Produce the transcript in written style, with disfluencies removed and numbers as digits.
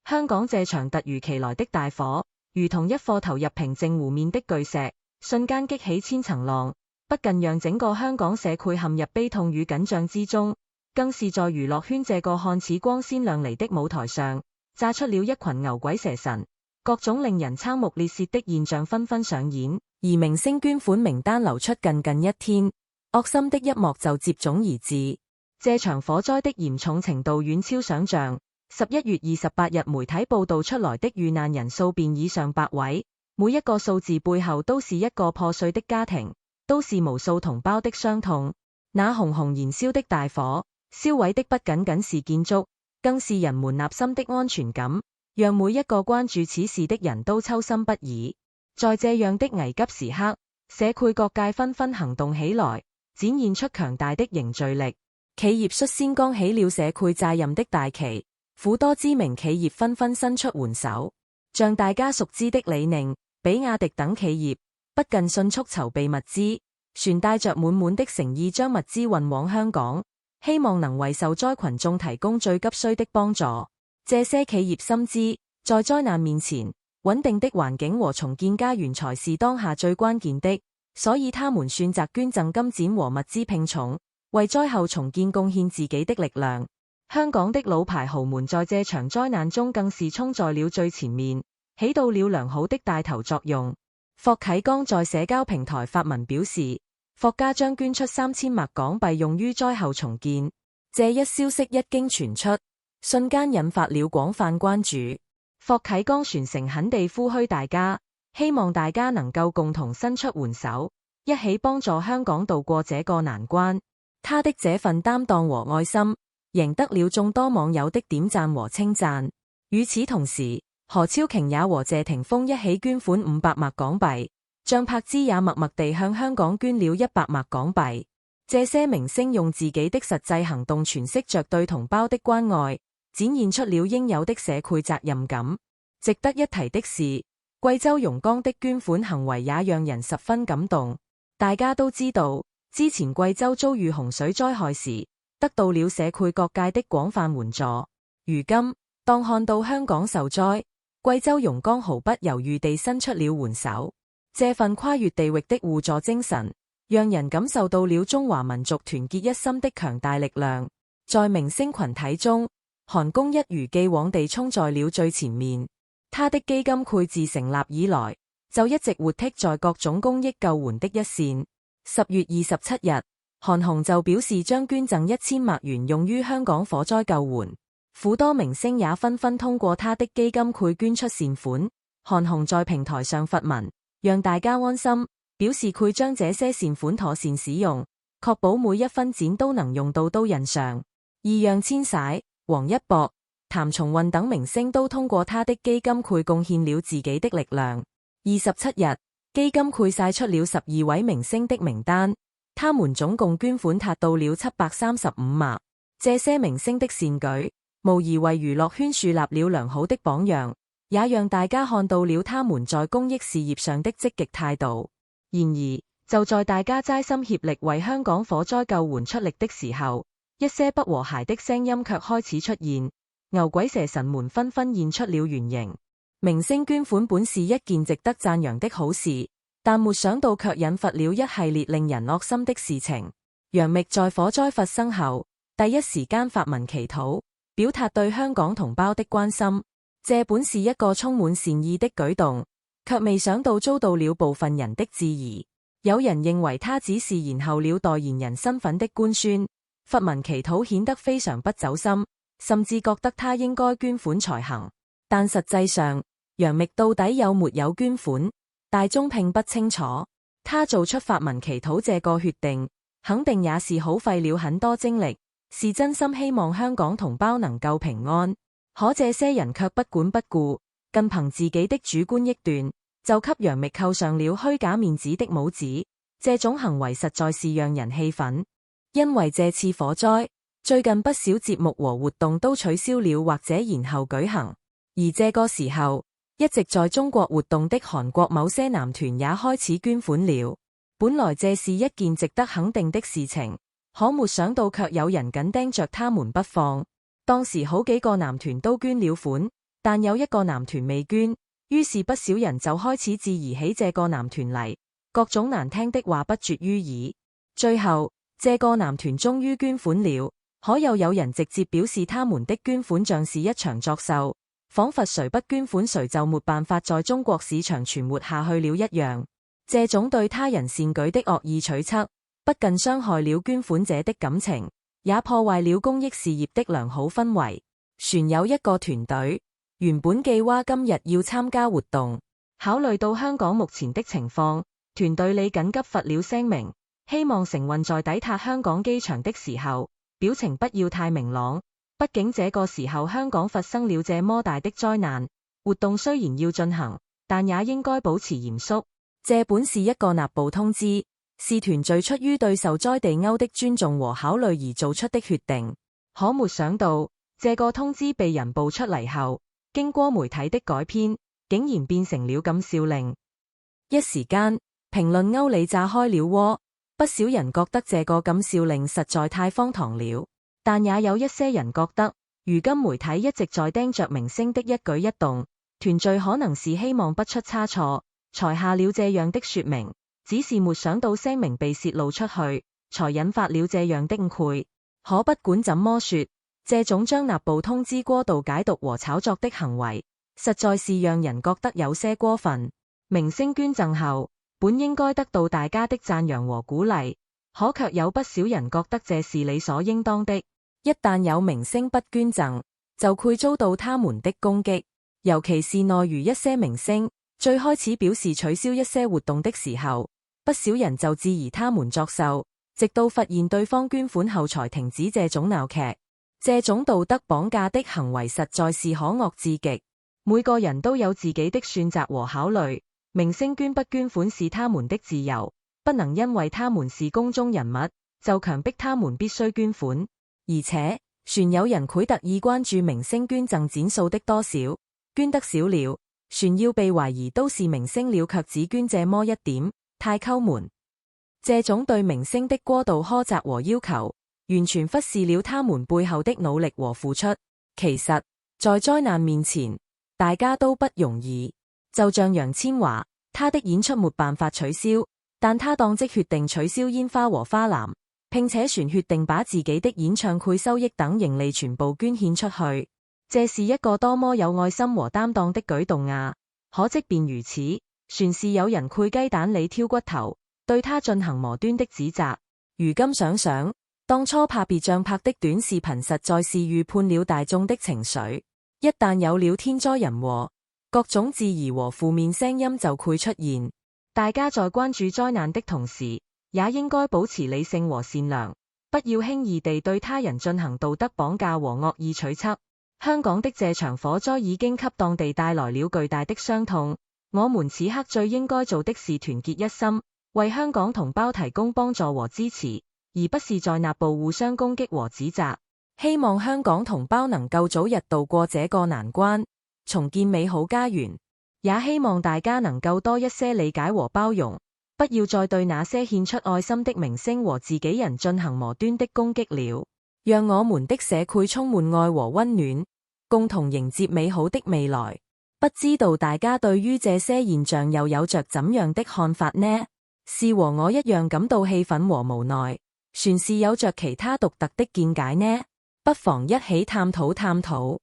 香港這場突如其來的大火，如同一顆投入平靜湖面的巨石，瞬間激起千層浪，不僅讓整個香港社會陷入悲痛與緊張之中，更是在娛樂圈這個看似光鮮亮麗的舞台上，炸出了一群牛鬼蛇神，各種令人瞠目結舌的現象紛紛上演。而明星捐款名單流出近一天，惡心的一幕就接踵而至。這場火災的嚴重程度遠超想象。11月28日媒體報道出來的遇難人數便已上百位，每一個數字背後都是一個破碎的家庭，都是無數同胞的傷痛。那熊熊燃燒的大火，燒毀的不僅僅是建築，更是人們內心的安全感，讓每一個關注此事的人都揪心不已。在這樣的危急時刻，社會各界紛紛行動起來，展現出強大的凝聚力。企業率先扛起了社會責任的大旗，許多知名企業紛紛伸出援手，像大家熟知的李寧、比亞迪等企業，不僅迅速籌備物資，船帶着滿滿的誠意將物資運往香港，希望能為受災群眾提供最急需的幫助。這些企業深知，在災難面前，穩定的環境和重建家園才是當下最關鍵的，所以他們選擇捐贈金錢和物資拼重，為災後重建貢獻自己的力量。香港的老牌豪門在這場災難中更是衝在了最前面，起到了良好的帶頭作用。霍啟剛在社交平台發文表示，霍家將捐出3000萬港幣用於災後重建。這一消息一經傳出，瞬間引發了廣泛關注。霍啟剛全誠懇地呼籲大家，希望大家能夠共同伸出援手，一起幫助香港渡過這個難關。他的這份擔當和愛心贏得了眾多網友的點讚和稱讚。與此同時，何超瓊也和謝霆鋒一起捐款500萬港幣，張柏芝也默默地向香港捐了100萬港幣。這些明星用自己的實際行動詮釋着對同胞的關愛，展現出了應有的社會責任感。值得一提的是，貴州榕江的捐款行為也讓人十分感動。大家都知道，之前貴州遭遇洪水災害時，得到了社會各界的廣泛援助。如今，當看到香港受災，貴州榕江毫不猶豫地伸出了援手。這份跨越地域的互助精神，讓人感受到了中華民族團結一心的強大力量。在明星群體中，韓公一如既往地衝在了最前面。他的基金會自成立以來，就一直活剔在各種公益救援的一線。10月27日，韓紅就表示將捐贈1000萬元用於香港火災救援。許多明星也紛紛通過他的基金會捐出善款。韓紅在平台上發文，讓大家安心，表示佢將這些善款妥善使用，確保每一分錢都能用到刀刃上。易烊千璽、王一博、譚松韻等明星都通過他的基金會貢獻了自己的力量。27日，基金會曬出了12位明星的名單，他們總共捐款達到了735萬。這些明星的善舉，無疑為娛樂圈樹立了良好的榜樣，也讓大家看到了他們在公益事業上的積極態度。然而，就在大家齋心協力為香港火災救援出力的時候，一些不和諧的聲音卻開始出現。牛鬼蛇神們紛紛現出了原形。明星捐款本是一件值得讚揚的好事，但沒想到卻引發了一系列令人惡心的事情。楊冪在火災發生後，第一時間發文祈禱，表達對香港同胞的關心。這本是一個充滿善意的舉動，卻未想到遭到了部分人的質疑。有人認為他只是延後了代言人身份的官宣，發文祈禱顯得非常不走心，甚至覺得他應該捐款才行。但實際上，楊冪到底有沒有捐款，大眾並不清楚。他做出發文祈禱這個決定，肯定也是耗費了很多精力，是真心希望香港同胞能夠平安。可這些人卻不管不顧，更憑自己的主觀臆斷，就給楊冪扣上了虛假面子的帽子。這種行為實在是讓人氣憤。因為這次火災，最近不少節目和活動都取消了或者延後舉行。而這個時候，一直在中國活動的韓國某些男團也開始捐款了。本來這是一件值得肯定的事情，可沒想到卻有人緊盯着他們不放。當時好幾個男團都捐了款，但有一個男團未捐，於是不少人就開始質疑起這個男團嚟，各種難聽的話不絕於耳。最後，這個男團終於捐款了，可又有人直接表示他們的捐款像是一場作秀，仿佛誰不捐款誰就沒辦法在中國市場存活下去了一樣。這種對他人善舉的惡意取測，不僅傷害了捐款者的感情，也破壞了公益事業的良好氛圍。船有一個團隊，原本計劃今日要參加活動，考慮到香港目前的情況，團隊裏緊急發了聲明，希望承運在抵達香港機場的時候，表情不要太明朗，畢竟這個時候香港發生了這麼大的災難，活動雖然要進行，但也應該保持嚴肅。這本是一個內部通知，是團隊出於對受災地區的尊重和考慮而做出的決定。可沒想到，這個通知被人爆出嚟後，經過媒體的改編，竟然變成了禁笑令。一時間，評論區裏炸開了鍋，不少人覺得這個禁笑令實在太荒唐了，但也有一些人覺得，如今媒體一直在盯着明星的一舉一動，團隊可能是希望不出差錯，才下了這樣的說明，只是沒想到聲明被泄露出去，才引發了這樣的誤會。可不管怎麼說，這種將內部通知過度解讀和炒作的行為，實在是讓人覺得有些過分。明星捐贈後，本應該得到大家的讚揚和鼓勵，可卻有不少人覺得這是理所應當的。一旦有明星不捐贈，就會遭到他們的攻擊，尤其是內如一些明星最開始表示取消一些活動的時候，不少人就質疑他們作秀，直到發現對方捐款後才停止這種鬧劇。這種道德綁架的行為實在是可惡至極。每個人都有自己的選擇和考慮，明星捐不捐款是他們的自由，不能因為他們是公眾人物，就強迫他們必須捐款。而且，船有人會特意關注明星捐贈展數的多少，捐得少了，船要被懷疑都是明星了，卻只捐這麼一點，太摳門。這種對明星的過度苛責和要求，完全忽視了他們背後的努力和付出。其實，在災難面前，大家都不容易。就像楊千嬅，她的演出沒辦法取消，但她當即決定取消煙花和花籃，並且全決定把自己的演唱會收益等盈利全部捐獻出去。這是一個多麼有愛心和擔當的舉動啊！可即便如此，船是有人攰雞蛋裏挑骨頭，對他進行無端的指責。如今想想，當初拍別像拍的短視頻實在是預判了大眾的情緒，一旦有了天災人禍，各種質疑和負面聲音就會出現。大家在關注災難的同時，也應該保持理性和善良，不要輕易地對他人進行道德綁架和惡意取測。香港的這場火災已經給當地帶來了巨大的傷痛，我們此刻最應該做的是團結一心，為香港同胞提供幫助和支持，而不是在內部互相攻擊和指責。希望香港同胞能夠早日渡過這個難關，重建美好家園，也希望大家能夠多一些理解和包容，不要再對那些獻出愛心的明星和自己人進行無端的攻擊了。讓我們的社區充滿愛和溫暖，共同迎接美好的未來。不知道大家對於這些現象又有着怎樣的看法呢？是和我一樣感到氣憤和無奈，還是有着其他獨特的見解呢？不妨一起探討探討。